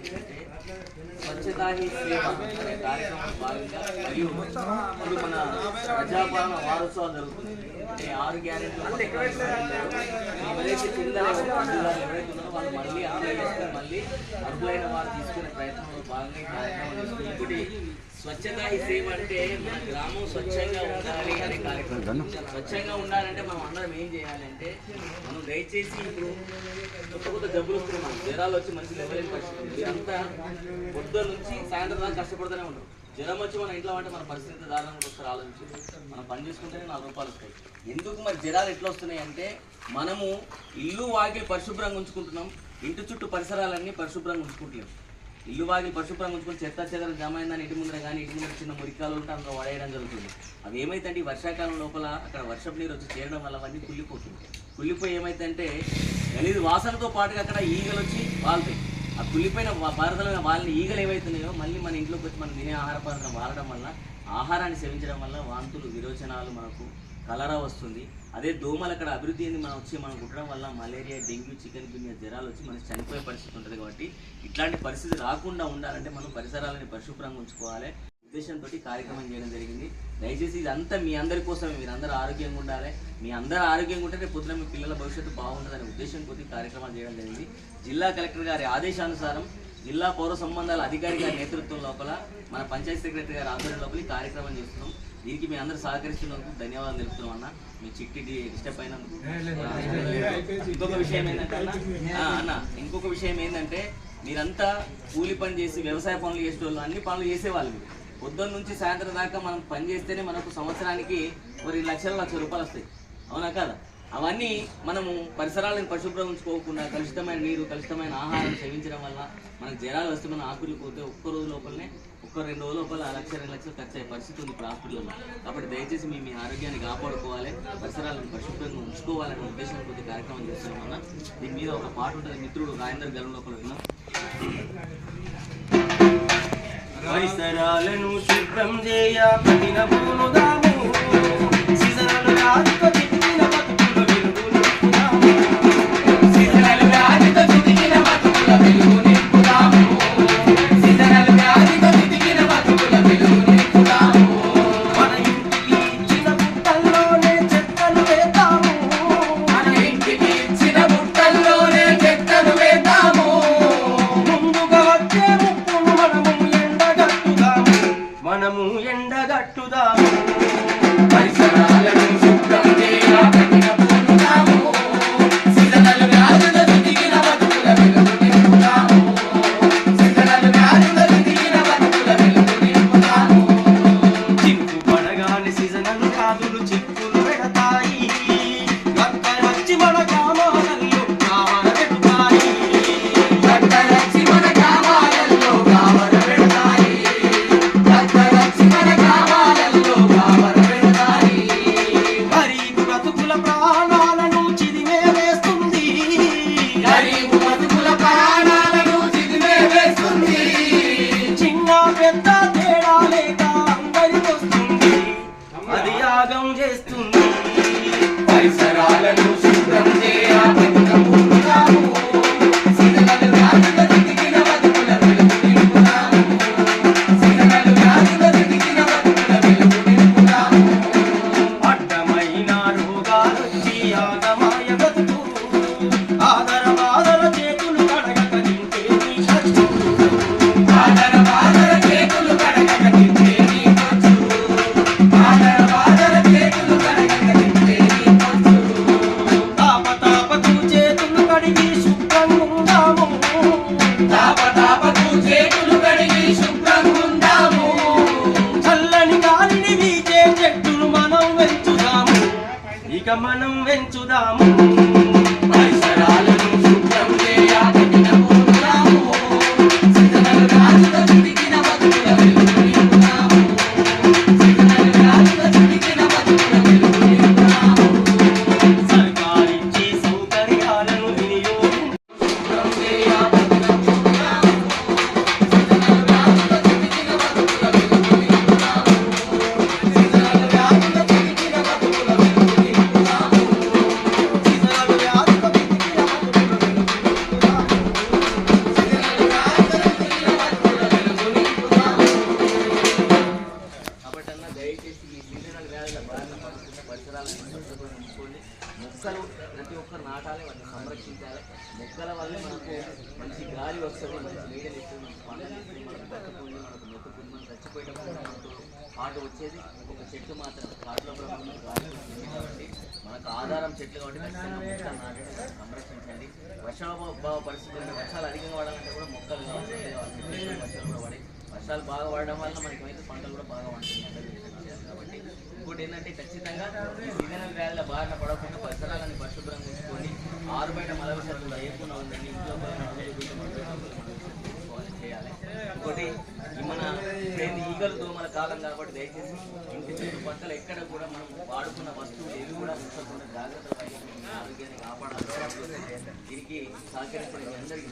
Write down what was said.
ఏంటంటే స్వచ్ఛతా హీ సేవ అనే కార్యక్రమం భాగంగా మరియు ఇప్పుడు మన ప్రజాపాలన వారోత్సవాలు జరుగుతుంది. అంటే 6 గ్యారెంటీలు ఎవరైతే జిల్లాలో ఎవరైతే ఉన్నారో వాళ్ళు మళ్ళీ అప్లై చేసుకుని మళ్ళీ అర్హులైన వారు తీసుకునే ప్రయత్నంలో భాగంగా ఈ కార్యక్రమం చేస్తుంది. ఇంకోటి స్వచ్ఛతా హీ సేవ అంటే మన గ్రామం స్వచ్ఛంగా ఉండాలి అనే కార్యక్రమం. స్వచ్ఛంగా ఉండాలంటే మనం అందరం ఏం చేయాలంటే మనం దయచేసి ఇప్పుడు కొత్త జబ్బులు వస్తున్నాయి, మనకు జ్వరాలు వచ్చి మనిషి లెవెల్ పరిస్థితి. మీరంతా పొద్దున్న నుంచి సాయంత్రం దాకా కష్టపడుతూనే ఉంటారు. జ్వరం వచ్చి మన ఇంట్లో అంటే మన పరిస్థితి దారుణంగా ఒకసారి ఆలోచించి మనం పని చేసుకుంటేనే 4 రూపాయలు వస్తాయి. ఎందుకు మరి జ్వరాలు ఎట్లా వస్తున్నాయి అంటే మనము ఇల్లు వాకిలి పరిశుభ్రంగా ఉంచుకుంటున్నాం, ఇంటి చుట్టూ పరిసరాలన్నీ పరిశుభ్రంగా ఉంచుకుంటలేము. ఇల్లు వాకిలి పరిశుభ్రంగా ఉంచుకొని చెత్త చెదరం జమ అయిందని ఇంటి ముందర కానీ ఇంటి ముందర చిన్న మురికాలు ఉంటే అందులో పడేయడం జరుగుతుంది. అవి ఏమైతే వర్షాకాలం లోపల అక్కడ వర్షపు నీరు వచ్చి చేరడం వల్ల అవన్నీ కుళ్ళిపోతుంది. కుళ్ళిపోయి ఏమైతే గలీజు వాసనతో పాటుగా అక్కడ ఈగలు వచ్చి వాళ్తాయి. ఆ కుళ్ళిపోయిన భారతమైన వాళ్ళని ఈగలు ఏవైతున్నాయో మళ్ళీ మన ఇంట్లోకి వచ్చి మనం తినే ఆహార పదార్థం వాడడం వల్ల, ఆహారాన్ని సేవించడం వల్ల వాంతులు విరోచనాలు మనకు కలరా వస్తుంది. అదే దోమలు అక్కడ అభివృద్ధి అయింది మనం కుట్టడం వల్ల మలేరియా, డెంగ్యూ, చికెన్ గున్యా జ్వరాలు వచ్చి మనకి చనిపోయే పరిస్థితి ఉంటుంది. కాబట్టి ఇట్లాంటి పరిస్థితి రాకుండా ఉండాలంటే మనం పరిసరాలని పరిశుభ్రంగా ఉంచుకోవాలి ఉద్దేశంతో కార్యక్రమం చేయడం జరిగింది. దయచేసి ఇదంతా మీ అందరి కోసమే, మీరు అందరూ ఆరోగ్యంగా ఉండాలి, మీ అందరూ ఆరోగ్యంగా ఉంటే రేపు పొద్దున మీ పిల్లల భవిష్యత్తు బాగుంటుందనే ఉద్దేశంతో కార్యక్రమాలు చేయడం జరిగింది. జిల్లా కలెక్టర్ గారి ఆదేశానుసారం జిల్లా పౌర సంబంధాల అధికారి గారి నేతృత్వం లోపల మన పంచాయతీ సెక్రటరీ గారి ఆధ్వర్యం లోపల ఈ కార్యక్రమం చేస్తున్నాం. దీనికి మీ అందరూ సహకరిస్తున్నందుకు ధన్యవాదాలు తెలుపుతున్నాం అన్న. మీ చిట్టి డిస్టర్బ్ అయినందుకు. ఇంకొక విషయం ఏంటంటే మీరంతా కూలి పని చేసి వ్యవసాయ పనులు చేసేవాళ్ళు, అన్ని పనులు చేసేవాళ్ళు. పొద్దున్న నుంచి సాయంత్రం దాకా మనం పని చేస్తేనే మనకు సంవత్సరానికి మరి లక్షల రూపాయలు వస్తాయి, అవునా కాదా? అవన్నీ మనము పరిసరాలను పరిశుభ్రం ఉంచుకోకుండా కలుషితమైన నీరు, కలుషితమైన ఆహారం సేవించడం వల్ల మనకు జ్వరాలు వస్తే మన ఆకులు పోతే ఒక్క రోజు లోపలనే 1-2 రోజుల లోపల 1-2 లక్షలు ఖర్చు అయ్యే పరిస్థితి ఉంది ఇప్పుడు హాస్పిటల్లో. కాబట్టి దయచేసి మీ ఆరోగ్యాన్ని కాపాడుకోవాలి, పరిసరాలను పరిశుభ్రంగా ఉంచుకోవాలనే ఉద్దేశంతో కార్యక్రమం చేస్తున్నాం అన్న. దీని మీద ఒక పాట ఉంటుంది, మిత్రుడు రాజేందర్ గలం లోపల విన్నాం. పరిసరాలను శుభ్రం చేయ పట్టిన పూనుదాము, సీజనలు రాజుతో చిట్టిన బతుకుల వెలుగు నింపుదాము, సీజనలు రాజుతో చిట్టిన బతుకుల వెలుగు నింపుదాము, సీజనలు రాజుతో చిట్టిన బతుకుల వెలుగు నింపుదాము. మన ఇంటికి ఇచ్చిన బుట్టల్లోనే చెత్తను వేద్దాము, మన ఇంటికి ఇచ్చిన బుట్టల్లోనే చెత్తను వేద్దాము. ముందుగా వచ్చే ముప్పును మనము ఎండగట్టుదాము, పరిసరాలను శుభ్రం చేయ కఠిన పూనుదాము, సీజనలు వ్యాధుల దిగిన బతుకుల వెలుగు నింపుదాము, సీజనలు వ్యాధుల దిగిన బతుకుల వెలుగు నింపుదాము. చిక్కు పడగానే సీజనలు వ్యాధులు చిక్కులు పెడతాయి, వచ్చి మన గ్రామాలలో కావర పెడతాయి, వచ్చి మన గ్రామాలలో కావర పెడతాయి, ప్రాణాలను చిదిమే వేస్తుంది, చిన్న పెద్ద తేడా లేక అందరికొస్తుంది, అది యాగం చేస్తుంది. పరిసరాలను శుభ్రం చేయ పట్టిన పూనుదాము, సీజనలు వ్యాధుల దిగిన బతుకుల వెలుగు నింపుదాము, సీజనలు వ్యాధుల దిగిన బతుకుల వెలుగు నింపుదాము. అడ్డమైన రోగాలొచ్చి ఆగమాయ బతుకు, ఆదర బాదర చేతులు కడగక తింటే నీ ఖర్చు, ఆదర బాదర చేతులు కడగక తింటే నీ ఖర్చు, ఆదర బాదర చేతులు కడగక తింటే నీ ఖర్చు. తాపతాపకు చేతులు కడిగి శుభ్రంగా ఉందాము, తాపతాపకు చేతులు కడిగి శుభ్రంగా ఉందాము. చల్లని గాలిని వీచే చెట్టును మనం పెంచుదాము, ఇక మనం పెంచుదాము. పరిసరాలను శుభ్రం చేయ కఠిన పూనుదాము, సీజనలు రాజుల దిగిన బతుకుల వెలుగు నింపుదాము, సీజనలు రాజుల దిగిన బతుకుల వెలుగు నింపుదాము. సర్కారిచ్చే సౌకర్యాలను వినియోగం శుభ్రం చేయ కఠిన పూనుదాము, సీజనలు రాజుల దిగిన బతుకుల వెలుగు నింపుదాము, సీజనలు రాజుల దిగిన బతుకుల వెలుగు నింపుదాము, సీజనలు గాలి వస్తుంది, మంచి నీడలు ఇస్తుంది, మంచి పంటలు ఇస్తుంది, మనకు బతుకుంది, మనకు మెతుకుంది. మనం చచ్చిపోయేటప్పుడు మనకు పాటు వచ్చేది ఒక చెట్టు మాత్రం. కాటులో గాలి కాబట్టి మనకు ఆధారం చెట్లు కాబట్టి ఖచ్చితంగా మొక్కలు నాటండి, సంరక్షించండి. వర్షాభావ పరిస్థితులు వర్షాలు అధికంగా పడాలంటే కూడా మొక్కలు కావాలి, వర్షాలు కూడా పడి వర్షాలు బాగా పడడం వల్ల మనకైతే పంటలు కూడా బాగా పండుతుంది కాబట్టి. ఇంకోటి ఏంటంటే ఖచ్చితంగా ఈ సీజనల్ వ్యాధుల బారిన పడకుండా పరిసరాలను పరిశుభ్రంగా ఉంచుకొని ఆరుబయట మలవిసర్జన లేకుండా ఉండండి. ఇంట్లో చేయాలి. ఇంకోటి మన ఈగలు దోమల కాలం కాబట్టి దయచేసి ఇంటి చుట్టుపక్కల ఎక్కడ కూడా మనం వాడుకున్న వస్తువులు ఏవి కూడా ఉంచకుండా జాగ్రత్త వహించి ఆరోగ్యాన్ని కాపాడాలి. దీనికి సహకరించిన అందరికీ